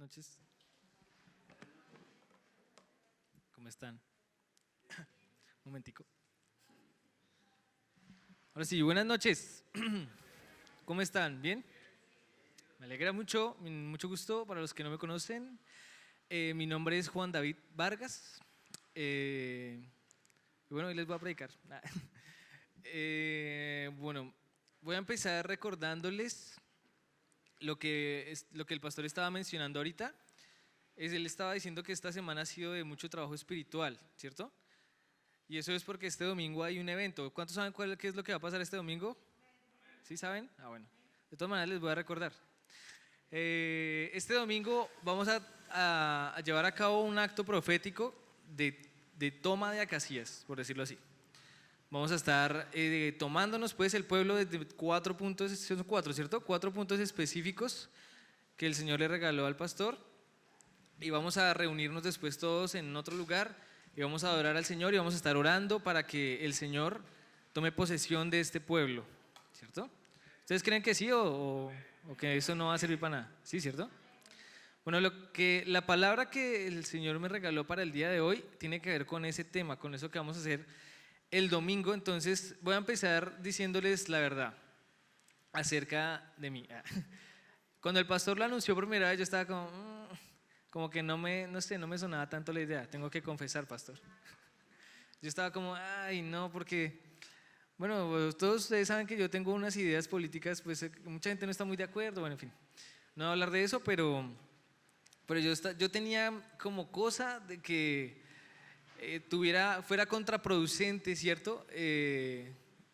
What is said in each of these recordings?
noches. ¿Cómo están? Un momentico. Ahora sí, buenas noches. ¿Cómo están? ¿Bien? Me alegra mucho, mucho gusto para los que no me conocen. Mi nombre es Juan David Vargas. Y bueno, hoy les voy a predicar. Bueno, voy a empezar recordándoles lo que el pastor estaba mencionando ahorita. Él estaba diciendo que esta semana ha sido de mucho trabajo espiritual, ¿cierto? Y eso es porque este domingo hay un evento. ¿Cuántos saben qué es lo que va a pasar este domingo? ¿Sí saben? Bueno. De todas maneras les voy a recordar. Este domingo vamos a llevar a cabo un acto profético de toma de Acacías, por decirlo así. Vamos a estar tomándonos pues el pueblo desde 4 puntos, son 4, ¿cierto? 4 puntos específicos que el Señor le regaló al pastor, y vamos a reunirnos después todos en otro lugar y vamos a adorar al Señor y vamos a estar orando para que el Señor tome posesión de este pueblo, ¿cierto? ¿Ustedes creen que sí o que eso no va a servir para nada? ¿Sí, cierto? Bueno, la palabra que el Señor me regaló para el día de hoy tiene que ver con ese tema, con eso que vamos a hacer el domingo. Entonces voy a empezar diciéndoles la verdad acerca de mí. Cuando el pastor lo anunció por primera vez, yo estaba como que no me sonaba tanto la idea. Tengo que confesar, pastor. Yo estaba como, no, porque bueno, todos ustedes saben que yo tengo unas ideas políticas, pues mucha gente no está muy de acuerdo, bueno, en fin, no voy a hablar de eso, pero yo tenía como cosa de que fuera contraproducente, ¿cierto?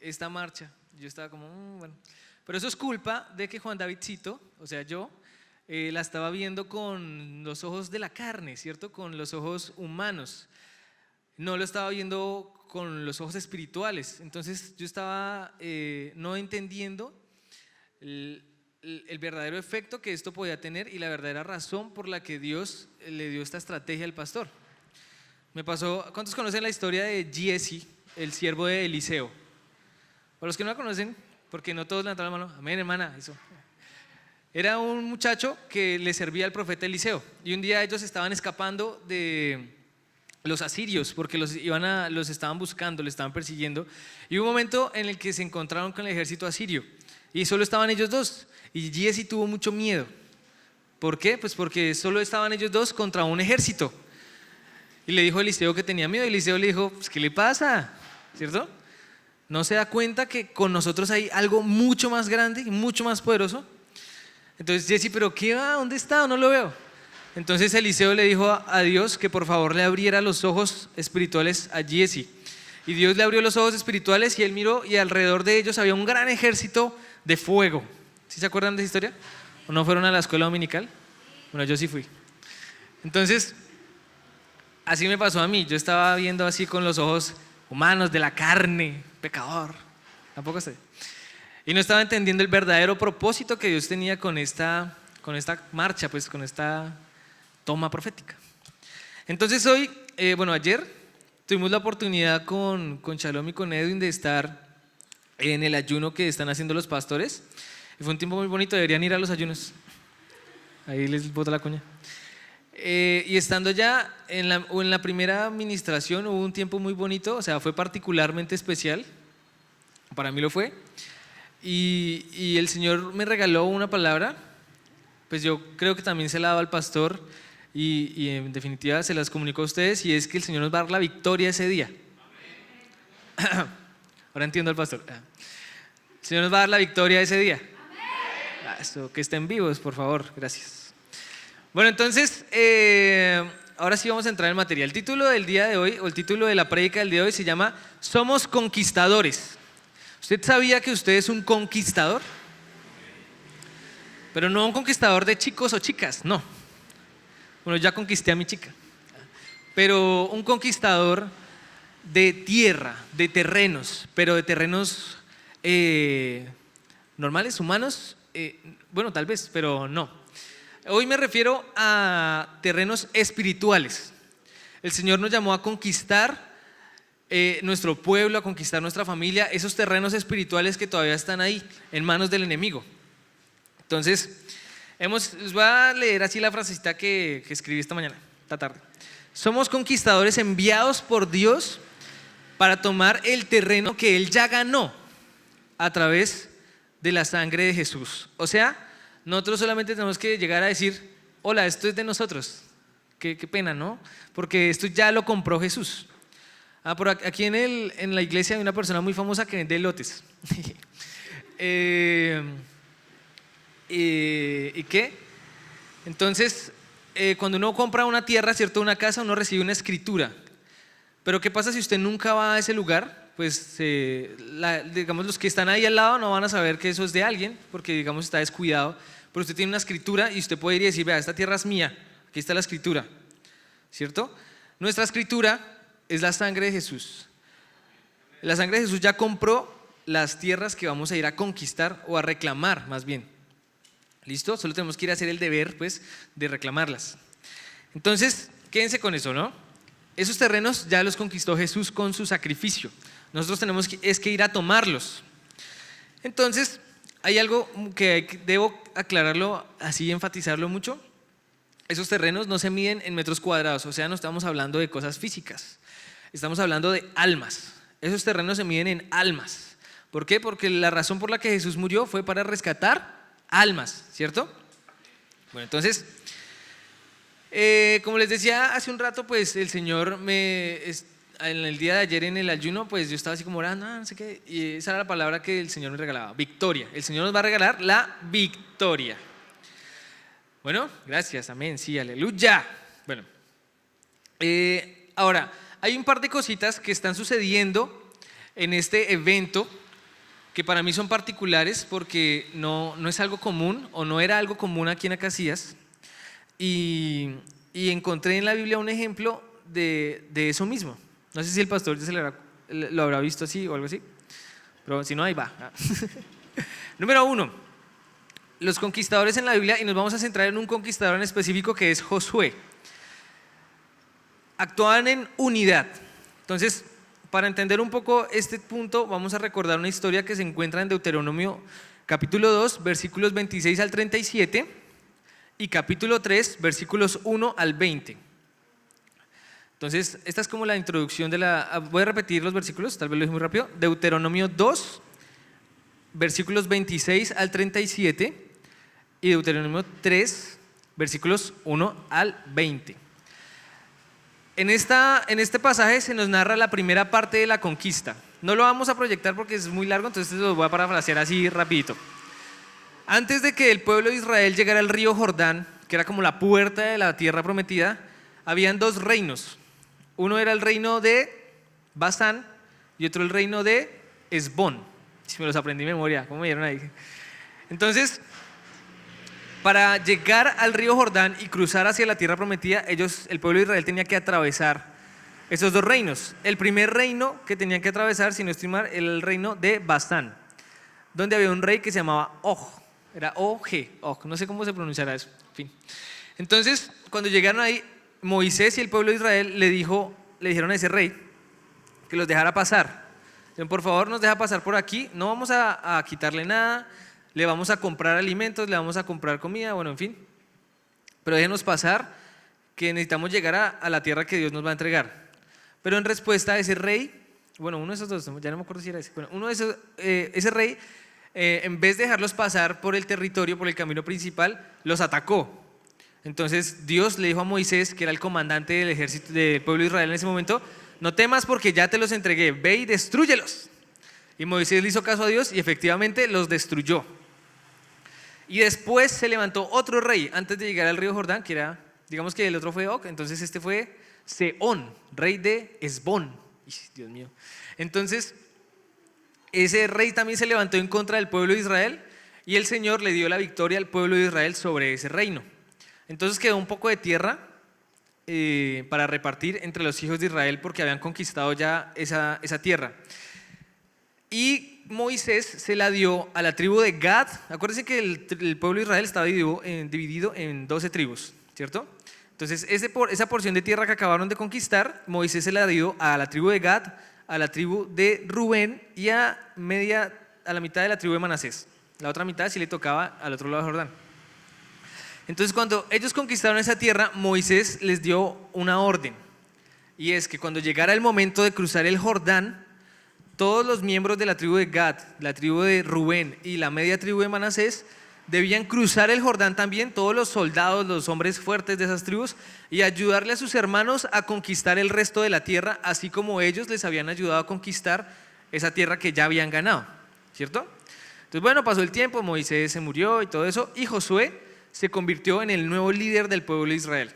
Esta marcha. Yo estaba como, bueno, pero eso es culpa de que Juan Davidcito, o sea yo, la estaba viendo con los ojos de la carne, ¿cierto? Con los ojos humanos, no lo estaba viendo con los ojos espirituales. Entonces yo estaba no entendiendo el verdadero efecto que esto podía tener y la verdadera razón por la que Dios le dio esta estrategia al pastor. Me pasó, ¿cuántos conocen la historia de Giesi, el siervo de Eliseo? Para los que no la conocen, porque no todos levantaron la mano, amén, hermana, eso. Era un muchacho que le servía al profeta Eliseo, y un día ellos estaban escapando de los asirios porque los estaban buscando, le estaban persiguiendo, y hubo un momento en el que se encontraron con el ejército asirio y solo estaban ellos dos, y Giesi tuvo mucho miedo. ¿Por qué? Pues porque solo estaban ellos dos contra un ejército. Y le dijo a Eliseo que tenía miedo, y Eliseo le dijo, pues, ¿qué le pasa? ¿Cierto? ¿No se da cuenta que con nosotros hay algo mucho más grande y mucho más poderoso? Entonces Giesi, ¿pero qué va? ¿Dónde está? No lo veo. Entonces Eliseo le dijo a Dios que por favor le abriera los ojos espirituales a Giesi. Y Dios le abrió los ojos espirituales y él miró, y alrededor de ellos había un gran ejército de fuego. ¿Sí se acuerdan de esa historia? ¿O no fueron a la escuela dominical? Bueno, yo sí fui. Entonces, así me pasó a mí. Yo estaba viendo así con los ojos humanos de la carne, pecador. Tampoco sé. Y no estaba entendiendo el verdadero propósito que Dios tenía con esta marcha, pues con esta toma profética. Entonces hoy, ayer tuvimos la oportunidad con Shalom y con Edwin de estar en el ayuno que están haciendo los pastores, y fue un tiempo muy bonito. Deberían ir a los ayunos, ahí les boto la cuña. Y estando ya en la primera administración hubo un tiempo muy bonito, o sea, fue particularmente especial, para mí lo fue, y el Señor me regaló una palabra, pues yo creo que también se la daba al pastor, y en definitiva se las comunicó a ustedes, y es que el Señor nos va a dar la victoria ese día. Ahora entiendo al pastor. El Señor nos va a dar la victoria ese día. Eso, que estén vivos, por favor, gracias. Bueno, entonces, ahora sí vamos a entrar en materia. El título del día de hoy, o el título de la prédica del día de hoy, se llama Somos conquistadores. ¿Usted sabía que usted es un conquistador? Pero no un conquistador de chicos o chicas, no. Bueno, ya conquisté a mi chica. Pero un conquistador de tierra, de terrenos, pero de terrenos normales, humanos, bueno, tal vez, pero no. Hoy me refiero a terrenos espirituales. El Señor nos llamó a conquistar nuestro pueblo, a conquistar nuestra familia, esos terrenos espirituales que todavía están ahí en manos del enemigo. Entonces, Les voy a leer así la frasecita que escribí esta tarde. Somos conquistadores enviados por Dios para tomar el terreno que Él ya ganó a través de la sangre de Jesús. O sea, nosotros solamente tenemos que llegar a decir, hola, esto es de nosotros. Qué pena, ¿no? Porque esto ya lo compró Jesús. Por aquí en la iglesia hay una persona muy famosa que vende lotes. ¿Y qué? Entonces, cuando uno compra una tierra, ¿cierto? Una casa, uno recibe una escritura. Pero ¿qué pasa si usted nunca va a ese lugar? Pues digamos los que están ahí al lado no van a saber que eso es de alguien, porque digamos está descuidado, pero usted tiene una escritura y usted puede ir y decir, vea, esta tierra es mía, aquí está la escritura, ¿cierto? Nuestra escritura es la sangre de Jesús. La sangre de Jesús ya compró las tierras que vamos a ir a conquistar o a reclamar más bien. ¿Listo? Solo tenemos que ir a hacer el deber pues de reclamarlas. Entonces, quédense con eso, ¿no? Esos terrenos ya los conquistó Jesús con su sacrificio. Nosotros tenemos que ir a tomarlos. Entonces, hay algo que debo aclararlo, así enfatizarlo mucho. Esos terrenos no se miden en metros cuadrados, o sea, no estamos hablando de cosas físicas. Estamos hablando de almas. Esos terrenos se miden en almas. ¿Por qué? Porque la razón por la que Jesús murió fue para rescatar almas, ¿cierto? Bueno, entonces, como les decía hace un rato, pues el Señor en el día de ayer en el ayuno, pues yo estaba así como orando, no sé qué, y esa era la palabra que el Señor me regalaba, victoria. El Señor nos va a regalar la victoria. Bueno, gracias, amén, sí, aleluya. Bueno, ahora, hay un par de cositas que están sucediendo en este evento que para mí son particulares porque no es algo común o no era algo común aquí en Acacias y encontré en la Biblia un ejemplo de eso mismo. No sé si el pastor ya lo habrá visto así o algo así, pero si no, ahí va. Número 1, los conquistadores en la Biblia, y nos vamos a centrar en un conquistador en específico que es Josué. Actuaban en unidad. Entonces, para entender un poco este punto, vamos a recordar una historia que se encuentra en Deuteronomio capítulo 2, versículos 26 al 37 y capítulo 3, versículos 1 al 20. Entonces, esta es como la introducción voy a repetir los versículos, tal vez lo dije muy rápido. Deuteronomio 2, versículos 26 al 37 y Deuteronomio 3, versículos 1 al 20. En este pasaje se nos narra la primera parte de la conquista. No lo vamos a proyectar porque es muy largo, entonces lo voy a parafrasear así rapidito. Antes de que el pueblo de Israel llegara al río Jordán, que era como la puerta de la tierra prometida, habían dos reinos. Uno era el reino de Basán y otro el reino de Esbón. Si me los aprendí de memoria, ¿cómo me dieron ahí? Entonces, para llegar al río Jordán y cruzar hacia la tierra prometida, el pueblo de Israel tenía que atravesar esos dos reinos. El primer reino que tenían que atravesar, si no estoy mal, era el reino de Basán, donde había un rey que se llamaba Og. Era Og, no sé cómo se pronunciará eso. En fin. Entonces, cuando llegaron ahí, Moisés y el pueblo de Israel le dijeron a ese rey que los dejara pasar. Dijeron, por favor, nos deja pasar por aquí, no vamos a quitarle nada, le vamos a comprar alimentos, le vamos a comprar comida, bueno, en fin. Pero déjenos pasar, que necesitamos llegar a la tierra que Dios nos va a entregar. Pero en respuesta a ese rey, bueno, uno de esos dos, ya no me acuerdo si era ese, bueno, ese rey, en vez de dejarlos pasar por el territorio, por el camino principal, los atacó. Entonces Dios le dijo a Moisés, que era el comandante del ejército del pueblo de Israel en ese momento, no temas porque ya te los entregué, ve y destrúyelos. Y Moisés le hizo caso a Dios y efectivamente los destruyó. Y después se levantó otro rey antes de llegar al río Jordán, que era, digamos que el otro fue Og, entonces este fue Sehón, rey de Esbón. Dios mío. Entonces, ese rey también se levantó en contra del pueblo de Israel y el Señor le dio la victoria al pueblo de Israel sobre ese reino. Entonces quedó un poco de tierra para repartir entre los hijos de Israel porque habían conquistado ya esa tierra. Y Moisés se la dio a la tribu de Gad. Acuérdense que el pueblo de Israel estaba dividido en 12 tribus, ¿cierto? Entonces esa porción de tierra que acabaron de conquistar, Moisés se la dio a la tribu de Gad, a la tribu de Rubén y a la mitad de la tribu de Manasés. La otra mitad sí le tocaba al otro lado de Jordán. Entonces cuando ellos conquistaron esa tierra, Moisés les dio una orden. Y es que cuando llegara el momento de cruzar el Jordán, todos los miembros de la tribu de Gad, la tribu de Rubén y la media tribu de Manasés debían cruzar el Jordán también, todos los soldados, los hombres fuertes de esas tribus, y ayudarle a sus hermanos a conquistar el resto de la tierra, así como ellos les habían ayudado a conquistar esa tierra que ya habían ganado, ¿cierto? Entonces bueno, pasó el tiempo, Moisés se murió y todo eso, y Josué se convirtió en el nuevo líder del pueblo de Israel.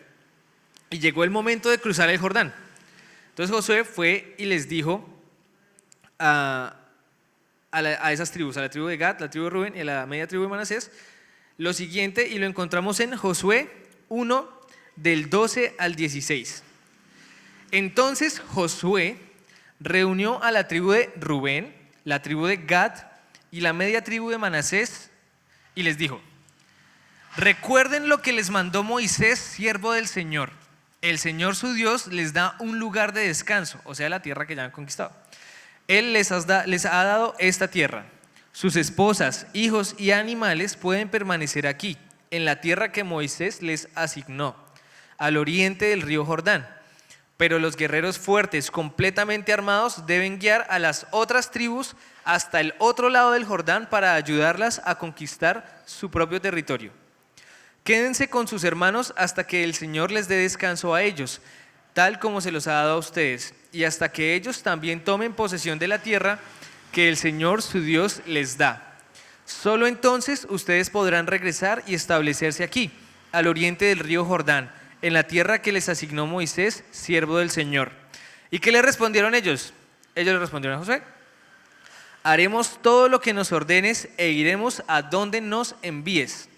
Y llegó el momento de cruzar el Jordán. Entonces Josué fue y les dijo a esas tribus, a la tribu de Gad, la tribu de Rubén y a la media tribu de Manasés, lo siguiente, y lo encontramos en Josué 1, del 12 al 16. Entonces Josué reunió a la tribu de Rubén, la tribu de Gad y la media tribu de Manasés y les dijo: recuerden lo que les mandó Moisés, siervo del Señor. El Señor su Dios les da un lugar de descanso, o sea, la tierra que ya han conquistado. Él les ha dado esta tierra. Sus esposas, hijos y animales pueden permanecer aquí, en la tierra que Moisés les asignó, al oriente del río Jordán. Pero los guerreros fuertes, completamente armados, deben guiar a las otras tribus hasta el otro lado del Jordán para ayudarlas a conquistar su propio territorio. Quédense con sus hermanos hasta que el Señor les dé descanso a ellos, tal como se los ha dado a ustedes, y hasta que ellos también tomen posesión de la tierra que el Señor su Dios les da. Solo entonces ustedes podrán regresar y establecerse aquí, al oriente del río Jordán, en la tierra que les asignó Moisés, siervo del Señor. ¿Y qué le respondieron ellos? Ellos le respondieron a Josué: haremos todo lo que nos ordenes e iremos a donde nos envíes.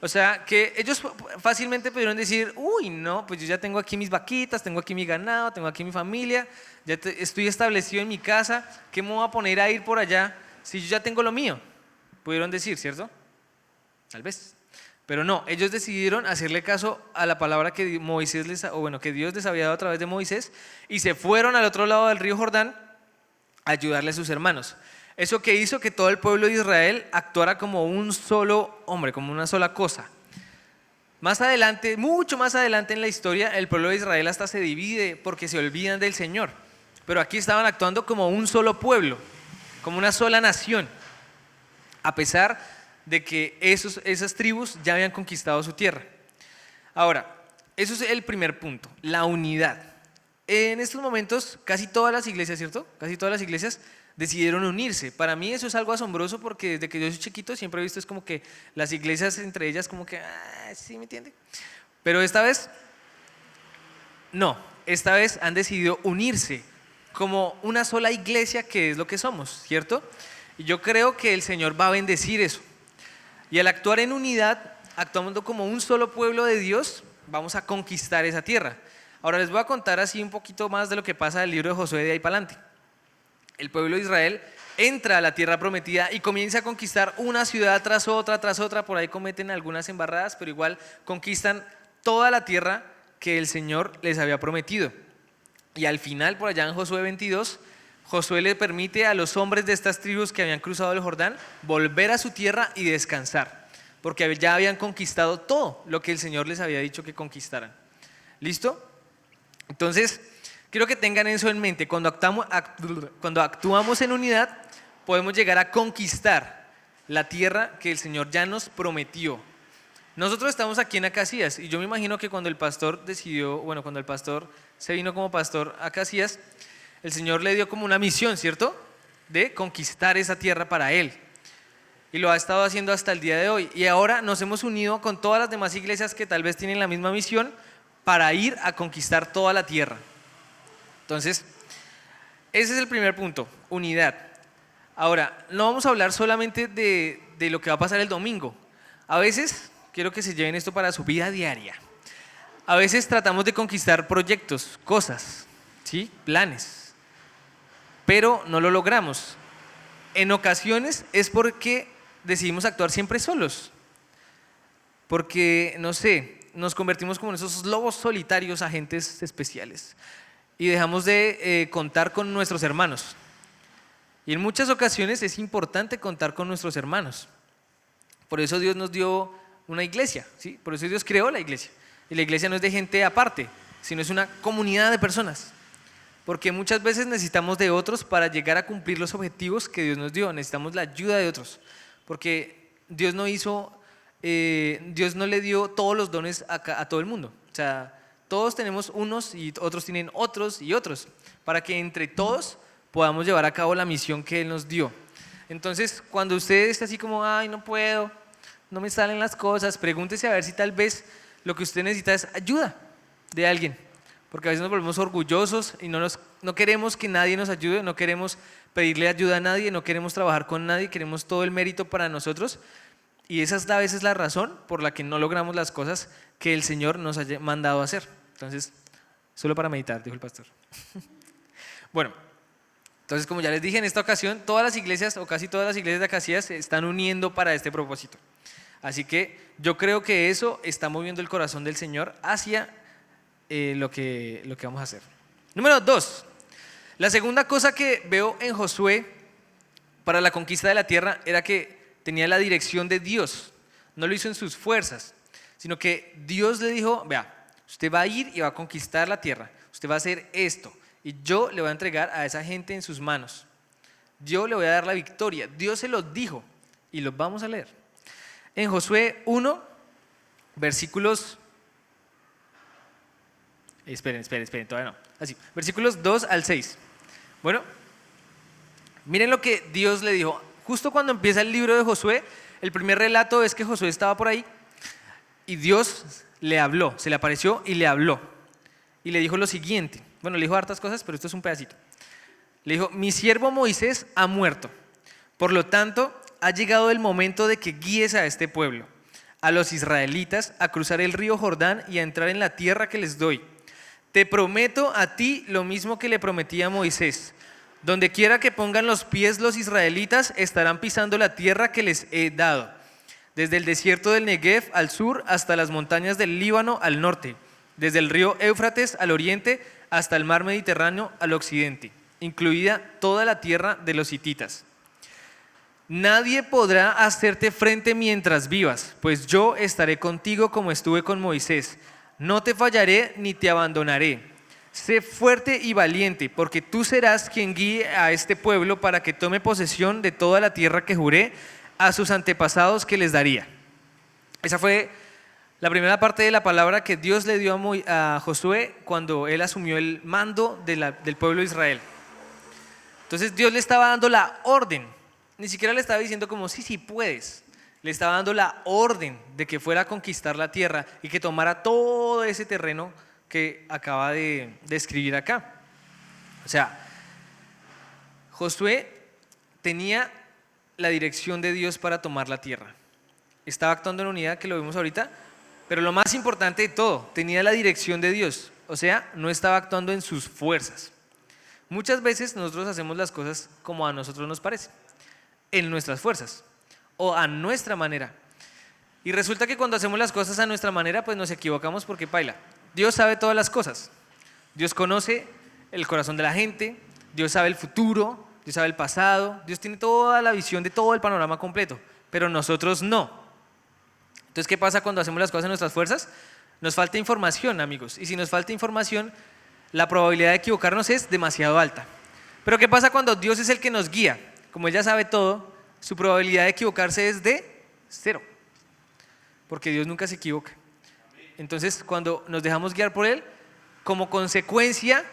O sea, que ellos fácilmente pudieron decir: uy, no, pues yo ya tengo aquí mis vaquitas, tengo aquí mi ganado, tengo aquí mi familia, ya estoy establecido en mi casa, ¿qué me voy a poner a ir por allá si yo ya tengo lo mío? Pudieron decir, ¿cierto? Tal vez. Pero no, ellos decidieron hacerle caso a la palabra que Moisés que Dios les había dado a través de Moisés, y se fueron al otro lado del río Jordán a ayudarle a sus hermanos. Eso que hizo que todo el pueblo de Israel actuara como un solo hombre, como una sola cosa. Más adelante, mucho más adelante en la historia, el pueblo de Israel hasta se divide porque se olvidan del Señor. Pero aquí estaban actuando como un solo pueblo, como una sola nación, a pesar de que esas tribus ya habían conquistado su tierra. Ahora, eso es el primer punto, la unidad. En estos momentos, casi todas las iglesias, ¿cierto? Casi todas las iglesias decidieron unirse. Para mí eso es algo asombroso porque desde que yo soy chiquito siempre he visto es como que las iglesias entre ellas como que, ¿sí me entiende? Pero esta vez, no, esta vez han decidido unirse como una sola iglesia, que es lo que somos, ¿cierto? Y yo creo que el Señor va a bendecir eso. Y al actuar en unidad, actuando como un solo pueblo de Dios, vamos a conquistar esa tierra. Ahora les voy a contar así un poquito más de lo que pasa en el libro de Josué de ahí para adelante. El pueblo de Israel entra a la tierra prometida y comienza a conquistar una ciudad tras otra, por ahí cometen algunas embarradas, pero igual conquistan toda la tierra que el Señor les había prometido. Y al final, por allá en Josué 22, Josué le permite a los hombres de estas tribus que habían cruzado el Jordán volver a su tierra y descansar, porque ya habían conquistado todo lo que el Señor les había dicho que conquistaran. ¿Listo? Entonces, quiero que tengan eso en mente. Cuando actuamos en unidad, podemos llegar a conquistar la tierra que el Señor ya nos prometió. Nosotros estamos aquí en Acacías y yo me imagino que cuando el pastor cuando el pastor se vino como pastor a Acacías, el Señor le dio como una misión, ¿cierto? De conquistar esa tierra para Él. Y lo ha estado haciendo hasta el día de hoy. Y ahora nos hemos unido con todas las demás iglesias que tal vez tienen la misma misión para ir a conquistar toda la tierra. Entonces, ese es el primer punto, unidad. Ahora, no vamos a hablar solamente de lo que va a pasar el domingo. A veces, quiero que se lleven esto para su vida diaria. A veces tratamos de conquistar proyectos, cosas, ¿sí? Planes, pero no lo logramos. En ocasiones es porque decidimos actuar siempre solos. Porque, no sé, nos convertimos como en esos lobos solitarios, agentes especiales. Y dejamos de contar con nuestros hermanos. Y en muchas ocasiones es importante contar con nuestros hermanos. Por eso Dios nos dio una iglesia, ¿sí? Por eso Dios creó la iglesia. Y la iglesia no es de gente aparte, sino es una comunidad de personas. Porque muchas veces necesitamos de otros para llegar a cumplir los objetivos que Dios nos dio. Necesitamos la ayuda de otros. Porque Dios no le dio todos los dones a todo el mundo. O sea, todos tenemos unos y otros tienen otros y otros. Para que entre todos podamos llevar a cabo la misión que Él nos dio. Entonces, cuando usted está así como, ay, no puedo, no me salen las cosas, pregúntese a ver si tal vez lo que usted necesita es ayuda de alguien. Porque a veces nos volvemos orgullosos y no queremos que nadie nos ayude, no queremos pedirle ayuda a nadie, no queremos trabajar con nadie, queremos todo el mérito para nosotros. Y esa es a veces la razón por la que no logramos las cosas que el Señor nos ha mandado a hacer. Entonces, solo para meditar, dijo el pastor. Bueno, entonces como ya les dije, en esta ocasión todas las iglesias o casi todas las iglesias de Acasías se están uniendo para este propósito. Así que yo creo que eso está moviendo el corazón del Señor hacia lo que vamos a hacer. Número 2. La segunda cosa que veo en Josué para la conquista de la tierra era que tenía la dirección de Dios. No lo hizo en sus fuerzas, sino que Dios le dijo, vea, usted va a ir y va a conquistar la tierra. Usted va a hacer esto y yo le voy a entregar a esa gente en sus manos. Yo le voy a dar la victoria. Dios se lo dijo y los vamos a leer. En Josué 1, versículos... Esperen, todavía no. Así, versículos 2 al 6. Bueno, miren lo que Dios le dijo. Justo cuando empieza el libro de Josué, el primer relato es que Josué estaba por ahí y Dios le habló, se le apareció y le habló. Y le dijo lo siguiente. Bueno, le dijo hartas cosas, pero esto es un pedacito. Le dijo, mi siervo Moisés ha muerto. Por lo tanto, ha llegado el momento de que guíes a este pueblo, a los israelitas, a cruzar el río Jordán y a entrar en la tierra que les doy. Te prometo a ti lo mismo que le prometí a Moisés. Donde quiera que pongan los pies los israelitas, estarán pisando la tierra que les he dado. Desde el desierto del Negev al sur hasta las montañas del Líbano al norte. Desde el río Éufrates al oriente hasta el mar Mediterráneo al occidente, incluida toda la tierra de los hititas. Nadie podrá hacerte frente mientras vivas, pues yo estaré contigo como estuve con Moisés. No te fallaré ni te abandonaré. Sé fuerte y valiente, porque tú serás quien guíe a este pueblo para que tome posesión de toda la tierra que juré a sus antepasados que les daría. Esa fue la primera parte de la palabra que Dios le dio a Josué cuando él asumió el mando del pueblo de Israel. Entonces Dios le estaba dando la orden, ni siquiera le estaba diciendo como sí puedes. Le estaba dando la orden de que fuera a conquistar la tierra y que tomara todo ese terreno que acaba de describir acá. O sea, Josué tenía la dirección de Dios para tomar la tierra. Estaba actuando en unidad, que lo vimos ahorita, pero lo más importante de todo, tenía la dirección de Dios. O sea, no estaba actuando en sus fuerzas. Muchas veces nosotros hacemos las cosas como a nosotros nos parece, en nuestras fuerzas o a nuestra manera. Y resulta que cuando hacemos las cosas a nuestra manera, pues nos equivocamos porque paila. Dios sabe todas las cosas. Dios conoce el corazón de la gente, Dios sabe el futuro, Dios sabe el pasado, Dios tiene toda la visión de todo el panorama completo, pero nosotros no. Entonces, ¿qué pasa cuando hacemos las cosas a nuestras fuerzas? Nos falta información, amigos, y si nos falta información, la probabilidad de equivocarnos es demasiado alta. Pero ¿qué pasa cuando Dios es el que nos guía? Como Él ya sabe todo, su probabilidad de equivocarse es de 0, porque Dios nunca se equivoca. Entonces, cuando nos dejamos guiar por Él, como consecuencia,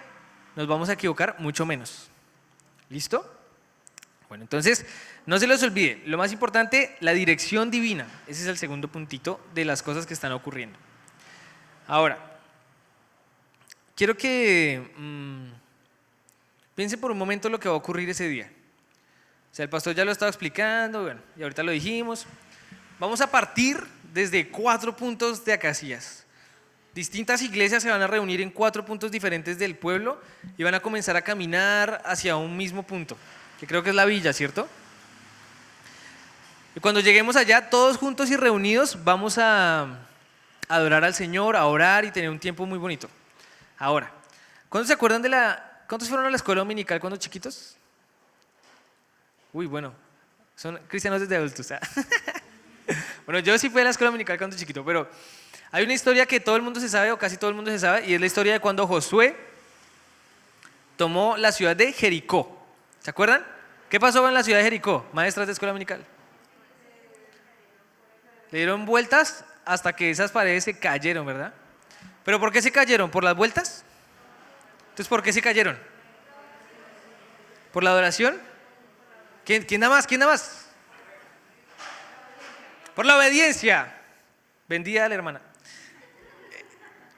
nos vamos a equivocar mucho menos. ¿Listo? Bueno, entonces, no se les olvide, lo más importante, la dirección divina. Ese es el segundo puntito de las cosas que están ocurriendo. Ahora, quiero que piensen por un momento lo que va a ocurrir ese día. O sea, el pastor ya lo estaba explicando, bueno, y ahorita lo dijimos. Vamos a partir desde 4 puntos de Acasías. Distintas iglesias se van a reunir en 4 puntos diferentes del pueblo y van a comenzar a caminar hacia un mismo punto, que creo que es la villa, ¿cierto? Y cuando lleguemos allá, todos juntos y reunidos, vamos a adorar al Señor, a orar y tener un tiempo muy bonito. Ahora, ¿cuántos se acuerdan cuántos fueron a la escuela dominical cuando chiquitos? Uy, bueno, son cristianos desde adultos. Bueno, yo sí fui a la escuela dominical cuando chiquito, pero hay una historia que todo el mundo se sabe, o casi todo el mundo se sabe, y es la historia de cuando Josué tomó la ciudad de Jericó. ¿Se acuerdan? ¿Qué pasó en la ciudad de Jericó, maestras de escuela dominical? Le dieron vueltas hasta que esas paredes se cayeron, ¿verdad? ¿Pero por qué se cayeron? ¿Por las vueltas? Entonces, ¿por qué se cayeron? ¿Por la adoración? ¿Quién da más? ¿Quién da más? Por la obediencia. Bendiga a la hermana.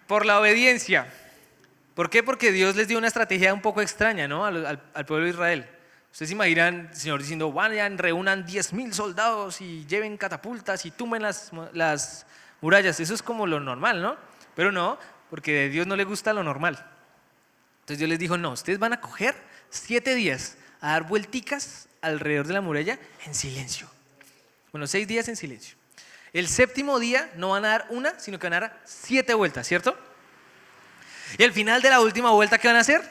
Por la obediencia. ¿Por qué? Porque Dios les dio una estrategia un poco extraña, ¿no? Al pueblo de Israel. Ustedes se imaginan el Señor diciendo, vayan, reúnan 10,000 soldados y lleven catapultas y tumben las murallas. Eso es como lo normal, ¿no? Pero no, porque a Dios no le gusta lo normal. Entonces Dios les dijo, no, ustedes van a coger 7 días a dar vuelticas alrededor de la muralla en silencio. Bueno, 6 días en silencio. El 7.º día no van a dar una, sino que van a dar 7 vueltas, ¿cierto? Y al final de la última vuelta, ¿qué van a hacer?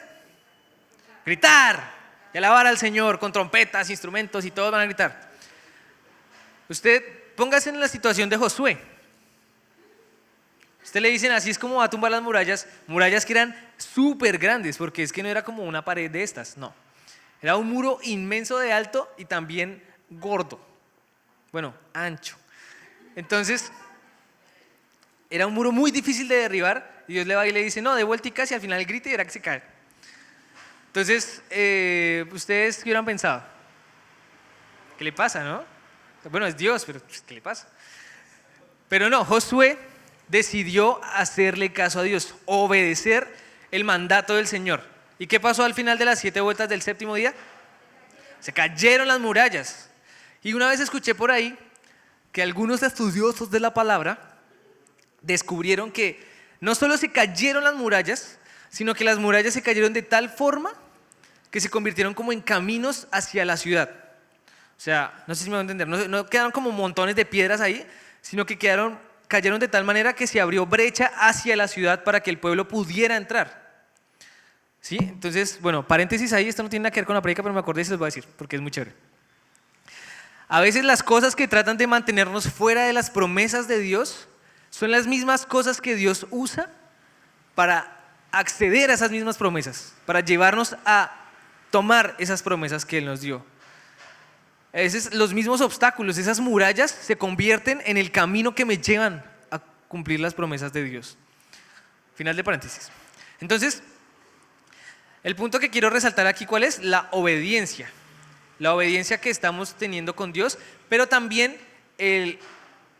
Gritar y alabar al Señor con trompetas, instrumentos y todos van a gritar. Usted póngase en la situación de Josué. Usted le dicen, así es como va a tumbar las murallas, murallas que eran súper grandes, porque es que no era como una pared de estas, no. Era un muro inmenso de alto y también gordo, bueno, ancho. Entonces, era un muro muy difícil de derribar y Dios le va y le dice, no, de vuelticas y al final grita y verá que se cae. Entonces, ¿ustedes qué hubieran pensado? ¿Qué le pasa, no? Bueno, es Dios, pero ¿qué le pasa? Pero no, Josué decidió hacerle caso a Dios, obedecer el mandato del Señor. ¿Y qué pasó al final de las 7 vueltas del 7.º día? Se cayeron las murallas. Y una vez escuché por ahí que algunos estudiosos de la palabra descubrieron que no solo se cayeron las murallas, sino que las murallas se cayeron de tal forma que se convirtieron como en caminos hacia la ciudad. O sea, no sé si me van a entender, no quedaron como montones de piedras ahí, sino que cayeron de tal manera que se abrió brecha hacia la ciudad para que el pueblo pudiera entrar. ¿Sí? Entonces, bueno, paréntesis ahí, esto no tiene nada que ver con la prédica, pero me acordé y se los voy a decir, porque es muy chévere. A veces las cosas que tratan de mantenernos fuera de las promesas de Dios son las mismas cosas que Dios usa para acceder a esas mismas promesas, para llevarnos a tomar esas promesas que Él nos dio. A veces los mismos obstáculos, esas murallas se convierten en el camino que me llevan a cumplir las promesas de Dios. Final de paréntesis. Entonces, el punto que quiero resaltar aquí, ¿cuál es? La obediencia. La obediencia que estamos teniendo con Dios, pero también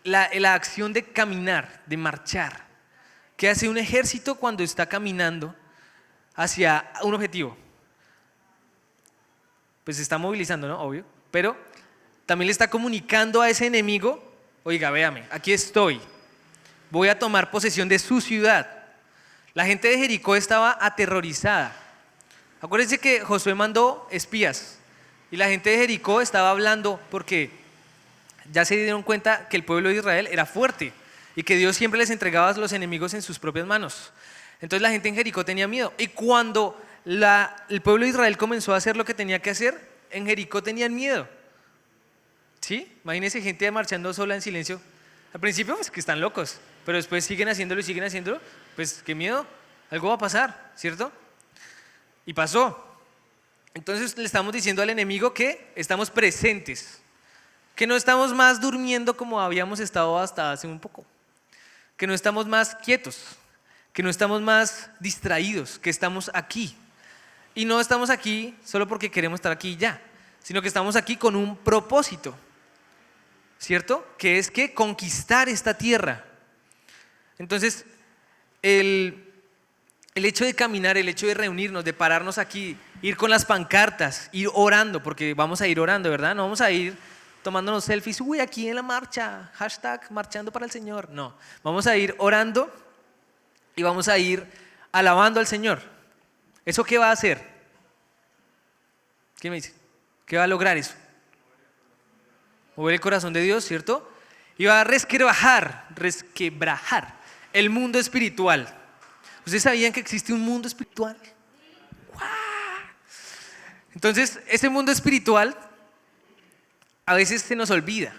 la acción de caminar, de marchar. ¿Qué hace un ejército cuando está caminando hacia un objetivo? Pues se está movilizando, ¿no? Obvio. Pero también le está comunicando a ese enemigo, oiga, véame, aquí estoy, voy a tomar posesión de su ciudad. La gente de Jericó estaba aterrorizada. Acuérdense que Josué mandó espías y la gente de Jericó estaba hablando porque ya se dieron cuenta que el pueblo de Israel era fuerte y que Dios siempre les entregaba a los enemigos en sus propias manos. Entonces la gente en Jericó tenía miedo y cuando el pueblo de Israel comenzó a hacer lo que tenía que hacer, en Jericó tenían miedo. ¿Sí? Imagínense gente marchando sola en silencio. Al principio pues que están locos, pero después siguen haciéndolo y siguen haciéndolo. Pues qué miedo, algo va a pasar, ¿cierto? Y pasó. Entonces le estamos diciendo al enemigo que estamos presentes, que no estamos más durmiendo como habíamos estado hasta hace un poco, que no estamos más quietos, que no estamos más distraídos, que estamos aquí. Y no estamos aquí solo porque queremos estar aquí y ya, sino que estamos aquí con un propósito, ¿cierto? Que es que conquistar esta tierra. Entonces, el hecho de caminar, el hecho de reunirnos, de pararnos aquí, ir con las pancartas, ir orando, porque vamos a ir orando, ¿verdad? No vamos a ir tomándonos selfies, uy, aquí en la marcha, hashtag marchando para el Señor. No, vamos a ir orando y vamos a ir alabando al Señor. ¿Eso qué va a hacer? ¿Quién me dice? ¿Qué va a lograr eso? Mover el corazón de Dios, ¿cierto? Y va a resquebrajar el mundo espiritual. ¿Ustedes sabían que existe un mundo espiritual? ¡Wow! Entonces, ese mundo espiritual a veces se nos olvida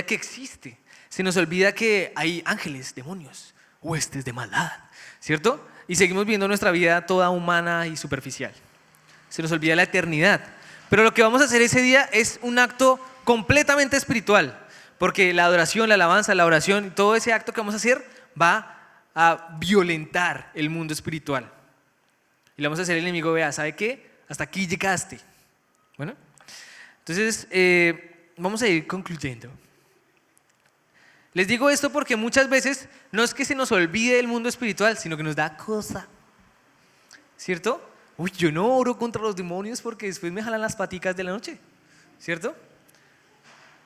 que existe. se nos olvida que hay ángeles, demonios, huestes de maldad, ¿cierto? Y seguimos viendo nuestra vida toda humana y superficial. Se nos olvida la eternidad. Pero lo que vamos a hacer ese día es un acto completamente espiritual, porque la adoración, la alabanza, la oración, todo ese acto que vamos a hacer va a violentar el mundo espiritual. Y le vamos a hacer al enemigo, vea, ¿sabe qué? Hasta aquí llegaste. Bueno, entonces vamos a ir concluyendo. Les digo esto porque muchas veces no es que se nos olvide el mundo espiritual, sino que nos da cosa, ¿cierto? Uy, yo no oro contra los demonios porque después me jalan las paticas de la noche, ¿cierto?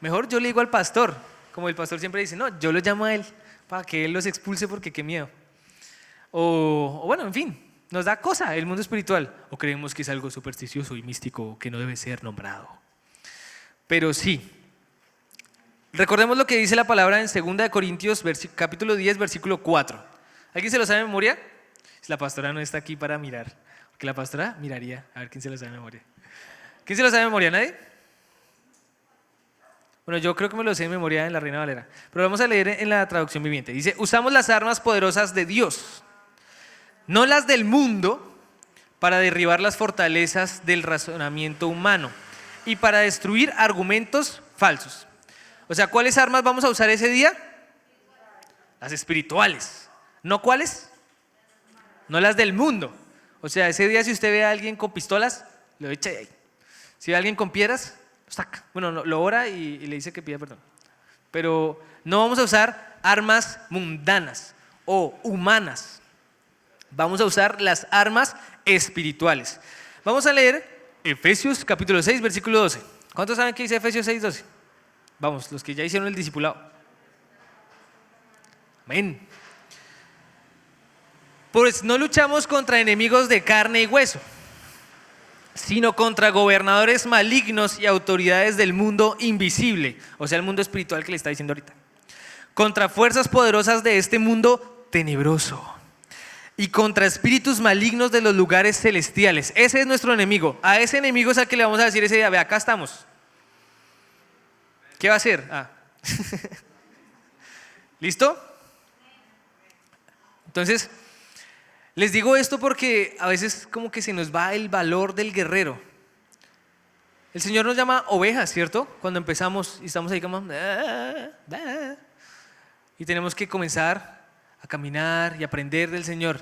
Mejor yo le digo al pastor, como el pastor siempre dice, no, yo lo llamo a él para que él los expulse porque qué miedo. O bueno, en fin, nos da cosa el mundo espiritual. O creemos que es algo supersticioso y místico que no debe ser nombrado. Pero sí. Recordemos lo que dice la palabra en 2 Corintios capítulo 10, versículo 4. ¿Alguien se lo sabe de memoria? La pastora no está aquí para mirar, porque la pastora miraría a ver quién se lo sabe de memoria. ¿Quién se lo sabe de memoria? ¿Nadie? Bueno, yo creo que me lo sé de memoria en la Reina Valera, pero vamos a leer en la traducción viviente. Dice, usamos las armas poderosas de Dios, no las del mundo, para derribar las fortalezas del razonamiento humano y para destruir argumentos falsos. O sea, ¿cuáles armas vamos a usar ese día? Las espirituales. ¿No cuáles? No las del mundo. O sea, ese día si usted ve a alguien con pistolas, lo echa ahí. Si ve a alguien con piedras, lo saca. Bueno, lo ora y le dice que pida perdón. Pero no vamos a usar armas mundanas o humanas. Vamos a usar las armas espirituales. Vamos a leer Efesios capítulo 6, versículo 12. ¿Cuántos saben qué dice Efesios 6, 12? Vamos, los que ya hicieron el discipulado. Amén. Pues no luchamos contra enemigos de carne y hueso, sino contra gobernadores malignos y autoridades del mundo invisible, o sea, el mundo espiritual que le está diciendo ahorita, contra fuerzas poderosas de este mundo tenebroso y contra espíritus malignos de los lugares celestiales. Ese es nuestro enemigo. A ese enemigo es al que le vamos a decir ese día, ve, acá estamos. ¿Qué va a hacer? ¿Listo? Entonces, les digo esto porque a veces como que se nos va el valor del guerrero. El Señor nos llama ovejas, ¿cierto? Cuando empezamos y estamos ahí como y tenemos que comenzar a caminar y aprender del Señor,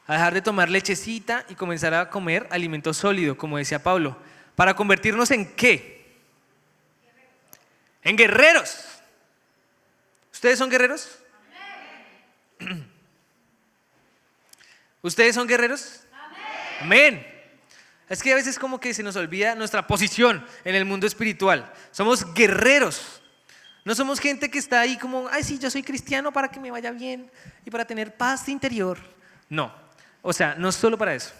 a dejar de tomar lechecita y comenzar a comer alimento sólido, como decía Pablo, para convertirnos en ¿qué? En guerreros. ¿Ustedes son guerreros? ¿Ustedes son guerreros? Amén. Es que a veces como que se nos olvida nuestra posición en el mundo espiritual. Somos guerreros. No somos gente que está ahí como, ay sí, yo soy cristiano para que me vaya bien y para tener paz interior. No, o sea, no solo para eso.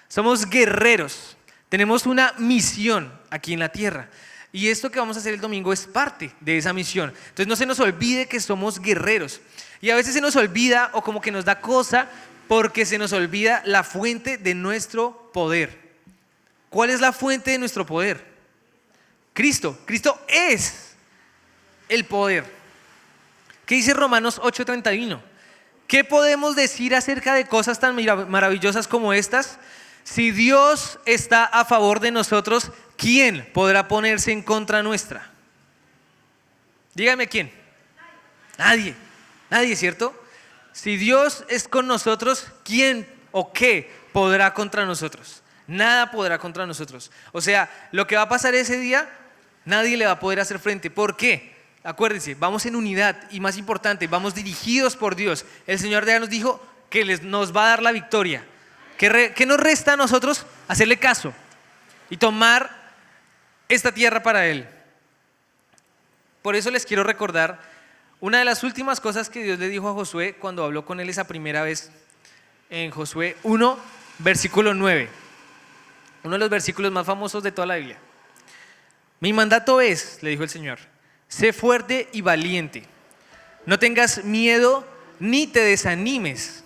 Somos guerreros. Tenemos una misión aquí en la tierra. Y esto que vamos a hacer el domingo es parte de esa misión. Entonces no se nos olvide que somos guerreros. Y a veces se nos olvida o como que nos da cosa porque se nos olvida la fuente de nuestro poder. ¿Cuál es la fuente de nuestro poder? Cristo. Cristo es el poder. ¿Qué dice Romanos 8:31? ¿Qué podemos decir acerca de cosas tan maravillosas como estas? Si Dios está a favor de nosotros, ¿quién podrá ponerse en contra nuestra? Dígame quién. Nadie. Nadie, ¿cierto? Si Dios es con nosotros, ¿quién o qué podrá contra nosotros? Nada podrá contra nosotros. O sea, lo que va a pasar ese día, nadie le va a poder hacer frente. ¿Por qué? Acuérdense, vamos en unidad y más importante, vamos dirigidos por Dios. El Señor ya nos dijo que nos va a dar la victoria. ¿Qué nos resta a nosotros? Hacerle caso y tomar esta tierra para Él. Por eso les quiero recordar una de las últimas cosas que Dios le dijo a Josué cuando habló con él esa primera vez en Josué 1, versículo 9. Uno de los versículos más famosos de toda la Biblia. Mi mandato es, le dijo el Señor, sé fuerte y valiente. No tengas miedo ni te desanimes,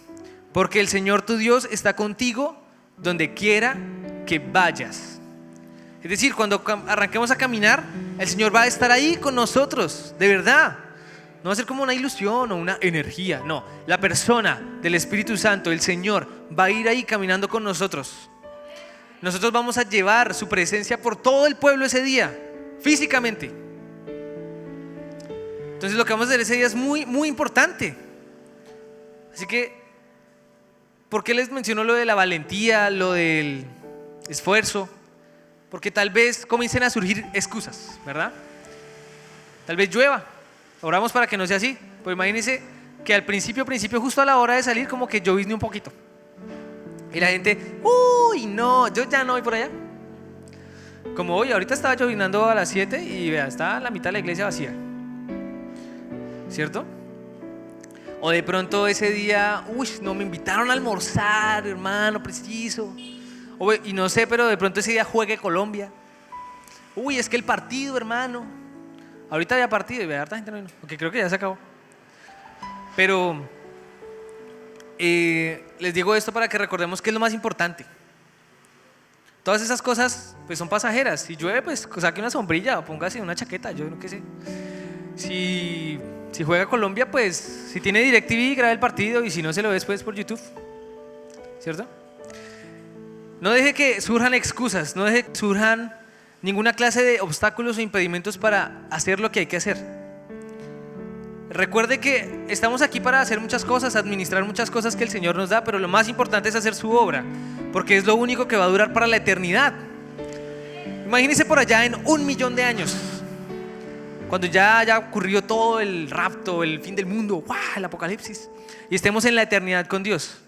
porque el Señor tu Dios está contigo donde quiera que vayas. Es decir, cuando arranquemos a caminar, el Señor va a estar ahí con nosotros, de verdad. No va a ser como una ilusión o una energía, no. La persona del Espíritu Santo, el Señor, va a ir ahí caminando con nosotros. Nosotros vamos a llevar su presencia por todo el pueblo ese día, físicamente. Entonces lo que vamos a hacer ese día es muy, muy importante. Así que, ¿por qué les menciono lo de la valentía, lo del esfuerzo? Porque tal vez comiencen a surgir excusas, ¿verdad? Tal vez llueva. Oramos para que no sea así. Pues imagínense que al principio, justo a la hora de salir, como que llovizne un poquito. Y la gente, uy, no, yo ya no voy por allá. Como hoy, ahorita estaba llovinando a las 7 y vea, está la mitad de la iglesia vacía. ¿Cierto? O de pronto ese día, uy, no me invitaron a almorzar, hermano, preciso. Y no sé, pero de pronto ese día juegue Colombia. Uy, es que el partido, hermano. Ahorita había partido y vea, harta gente no vino, porque creo que ya se acabó. Pero les digo esto para que recordemos que es lo más importante. Todas esas cosas pues son pasajeras. Si llueve, pues saque una sombrilla o póngase una chaqueta, yo no qué sé. Si juega Colombia, pues si tiene DirecTV, grabe el partido, y si no, se lo ve después por YouTube, ¿cierto? No deje que surjan excusas, no deje que surjan ninguna clase de obstáculos o impedimentos para hacer lo que hay que hacer. Recuerde que estamos aquí para hacer muchas cosas, administrar muchas cosas que el Señor nos da, pero lo más importante es hacer su obra, porque es lo único que va a durar para la eternidad. Imagínese por allá en 1.000.000 de años, cuando ya haya ocurrido todo el rapto, el fin del mundo, ¡guau!, el apocalipsis, y estemos en la eternidad con Dios.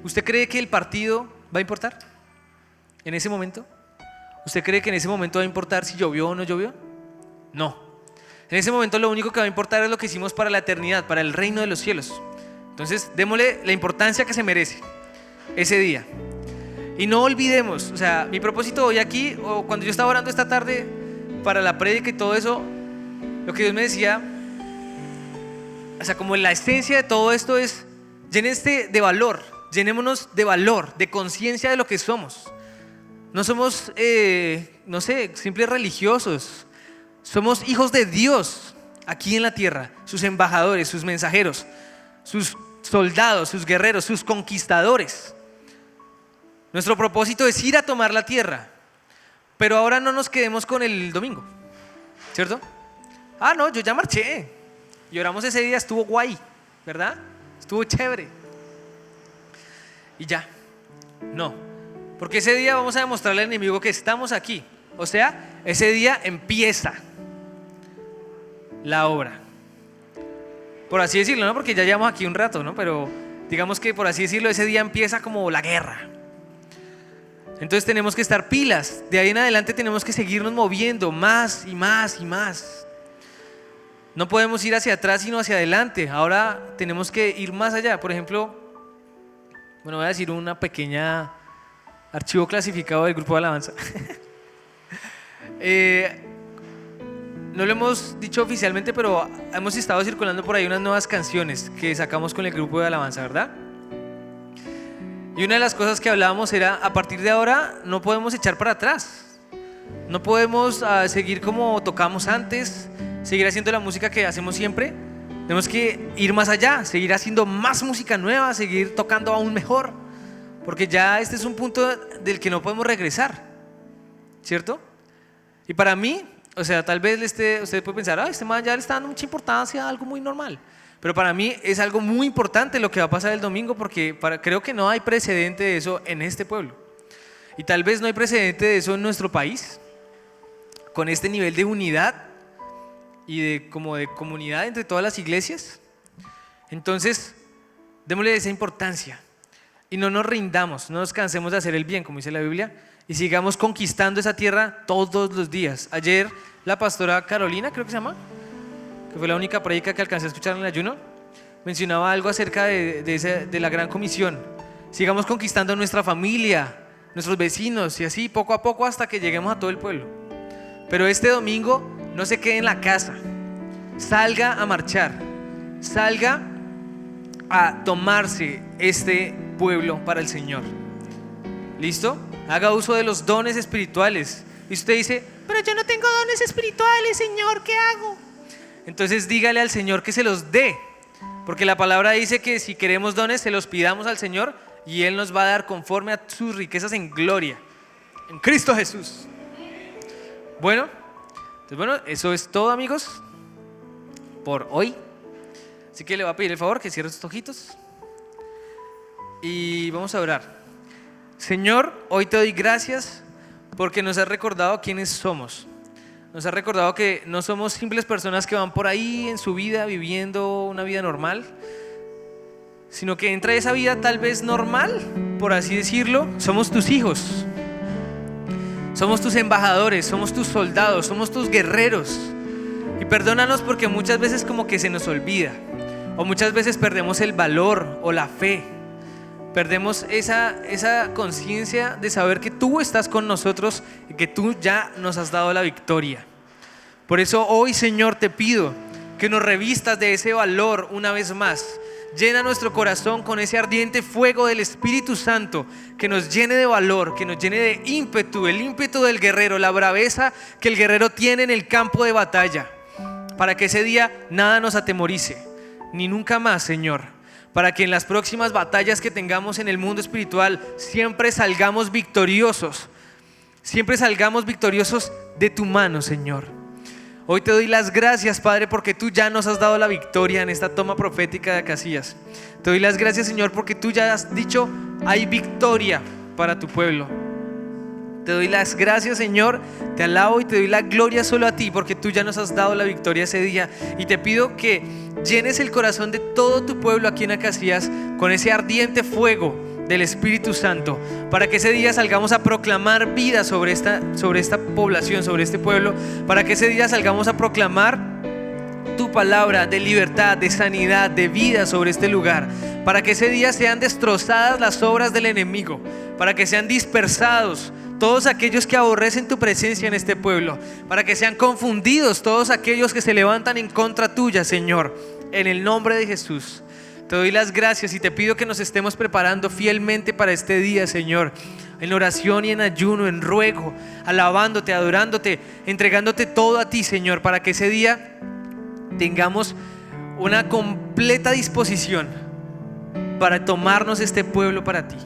¿Usted cree que el partido va a importar en ese momento? ¿Usted cree que en ese momento va a importar si llovió o no llovió? No. En ese momento lo único que va a importar es lo que hicimos para la eternidad, para el reino de los cielos. Entonces démosle la importancia que se merece ese día. Y no olvidemos, o sea, mi propósito hoy aquí, o cuando yo estaba orando esta tarde para la prédica y todo eso, lo que Dios me decía, o sea, como la esencia de todo esto es: llénense de valor, llenémonos de valor, de conciencia de lo que somos. No somos, no sé, simples religiosos. Somos hijos de Dios aquí en la tierra, sus embajadores, sus mensajeros, sus soldados, sus guerreros, sus conquistadores. Nuestro propósito es ir a tomar la tierra. Pero ahora no nos quedemos con el domingo, ¿cierto? Ah, no, yo ya marché y oramos ese día, estuvo guay, ¿verdad? Estuvo chévere. Y ya, no, porque ese día vamos a demostrarle al enemigo que estamos aquí. O sea, ese día empieza la obra, por así decirlo, ¿no? Porque ya llevamos aquí un rato, ¿no? Pero digamos que, por así decirlo, ese día empieza como la guerra. Entonces tenemos que estar pilas. De ahí en adelante tenemos que seguirnos moviendo más y más y más. No podemos ir hacia atrás sino hacia adelante. Ahora tenemos que ir más allá. Por ejemplo, bueno, voy a decir una pequeña archivo clasificado del grupo de alabanza. No lo hemos dicho oficialmente, pero hemos estado circulando por ahí unas nuevas canciones que sacamos con el grupo de alabanza, ¿verdad? Y una de las cosas que hablábamos era: a partir de ahora no podemos echar para atrás. No podemos seguir como tocamos antes, seguir haciendo la música que hacemos siempre. Tenemos que ir más allá, seguir haciendo más música nueva, seguir tocando aún mejor, porque ya este es un punto del que no podemos regresar, ¿cierto? Y para mí, o sea, tal vez usted puede pensar: este man ya le está dando mucha importancia a algo muy normal. Pero para mí es algo muy importante lo que va a pasar el domingo, porque creo que no hay precedente de eso en este pueblo. Y tal vez no hay precedente de eso en nuestro país, con este nivel de unidad y como de comunidad entre todas las iglesias. Entonces, démosle esa importancia y no nos rindamos, no nos cansemos de hacer el bien, como dice la Biblia, y sigamos conquistando esa tierra todos los días. Ayer la pastora Carolina, creo que se llama, que fue la única prédica que alcancé a escuchar en el ayuno, mencionaba algo acerca de la gran comisión. Sigamos conquistando nuestra familia, nuestros vecinos, y así poco a poco hasta que lleguemos a todo el pueblo. Pero este domingo no se quede en la casa, salga a marchar, salga a tomarse este pueblo para el Señor. ¿Listo? Haga uso de los dones espirituales. Y usted dice: pero yo no tengo dones espirituales, Señor, ¿qué hago? entonces dígale al Señor que se los dé, porque la palabra dice que si queremos dones, se los pidamos al Señor y Él nos va a dar conforme a sus riquezas en gloria, en Cristo Jesús. Bueno, eso es todo, amigos, por hoy. Así que le voy a pedir el favor que cierre sus ojitos y vamos a orar. Señor, hoy te doy gracias porque nos has recordado quiénes somos. Nos has recordado que no somos simples personas que van por ahí en su vida viviendo una vida normal, sino que dentro de esa vida tal vez normal, por así decirlo, somos tus hijos, somos tus embajadores, somos tus soldados, somos tus guerreros. Y perdónanos porque muchas veces como que se nos olvida, o muchas veces perdemos el valor o la fe. Perdemos esa conciencia de saber que tú estás con nosotros y que tú ya nos has dado la victoria. Por eso hoy, Señor, te pido que nos revistas de ese valor una vez más. Llena nuestro corazón con ese ardiente fuego del Espíritu Santo, que nos llene de valor, que nos llene de ímpetu, el ímpetu del guerrero, la braveza que el guerrero tiene en el campo de batalla, para que ese día nada nos atemorice, ni nunca más, Señor. Para que en las próximas batallas que tengamos en el mundo espiritual siempre salgamos victoriosos. Siempre salgamos victoriosos de tu mano, Señor. Hoy te doy las gracias, Padre, porque tú ya nos has dado la victoria en esta toma profética de Acasías. Te doy las gracias, Señor, porque tú ya has dicho, hay victoria para tu pueblo. Te doy las gracias, Señor, te alabo y te doy la gloria solo a ti, porque tú ya nos has dado la victoria ese día. Y te pido que llenes el corazón de todo tu pueblo aquí en Acasías con ese ardiente fuego del Espíritu Santo, para que ese día salgamos a proclamar vida sobre esta población, sobre este pueblo, para que ese día salgamos a proclamar tu palabra de libertad, de sanidad, de vida sobre este lugar, para que ese día sean destrozadas las obras del enemigo, para que sean dispersados todos aquellos que aborrecen tu presencia en este pueblo, para que sean confundidos todos aquellos que se levantan en contra tuya, Señor, en el nombre de Jesús. Te doy las gracias y te pido que nos estemos preparando fielmente para este día, Señor, en oración y en ayuno, en ruego, alabándote, adorándote, entregándote todo a ti, Señor, para que ese día tengamos una completa disposición para tomarnos este pueblo para ti.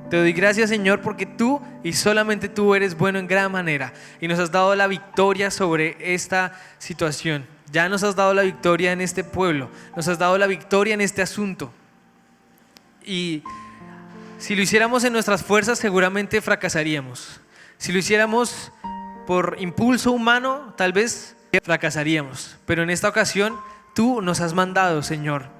Te doy gracias, Señor, porque tú y solamente tú eres bueno en gran manera y nos has dado la victoria sobre esta situación. Ya nos has dado la victoria en este pueblo, nos has dado la victoria en este asunto. Y si lo hiciéramos en nuestras fuerzas, seguramente fracasaríamos. Si lo hiciéramos por impulso humano, tal vez fracasaríamos. Pero en esta ocasión, tú nos has mandado, Señor.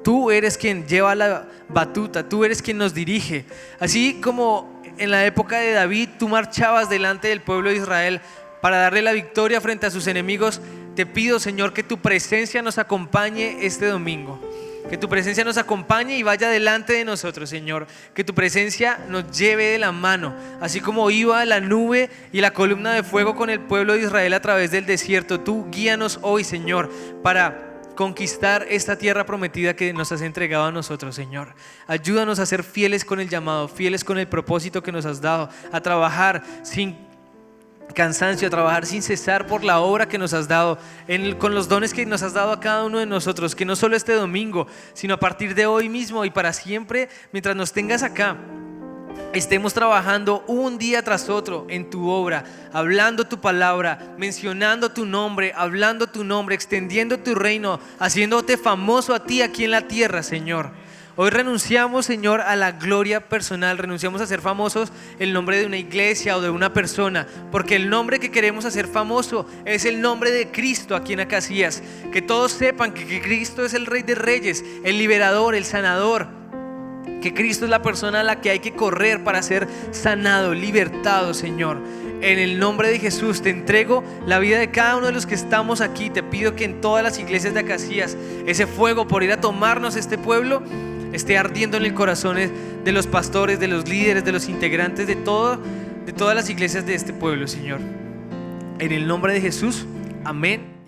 Tú eres quien lleva la batuta, tú eres quien nos dirige. Así como en la época de David, tú marchabas delante del pueblo de Israel para darle la victoria frente a sus enemigos. Te pido, Señor, que tu presencia nos acompañe este domingo. Que tu presencia nos acompañe y vaya delante de nosotros, Señor. Que tu presencia nos lleve de la mano, así como iba la nube y la columna de fuego con el pueblo de Israel a través del desierto. Tú guíanos hoy, Señor, para conquistar esta tierra prometida que nos has entregado a nosotros, Señor. Ayúdanos a ser fieles con el llamado, fieles con el propósito que nos has dado, a trabajar sin cansancio, a trabajar sin cesar por la obra que nos has dado, con los dones que nos has dado a cada uno de nosotros, que no solo este domingo, sino a partir de hoy mismo y para siempre, mientras nos tengas acá, estemos trabajando un día tras otro en tu obra, hablando tu palabra, mencionando tu nombre, hablando tu nombre, extendiendo tu reino, haciéndote famoso a ti aquí en la tierra, Señor. Hoy renunciamos, Señor, a la gloria personal, renunciamos a ser famosos el nombre de una iglesia o de una persona, porque el nombre que queremos hacer famoso es el nombre de Cristo aquí en Acasías. Que todos sepan que Cristo es el Rey de Reyes, el liberador, el sanador, que Cristo es la persona a la que hay que correr para ser sanado, libertado, Señor. En el nombre de Jesús te entrego la vida de cada uno de los que estamos aquí. Te pido que en todas las iglesias de Acasías ese fuego por ir a tomarnos este pueblo esté ardiendo en el corazón de los pastores, de los líderes, de los integrantes de todas las iglesias de este pueblo, Señor. En el nombre de Jesús, amén.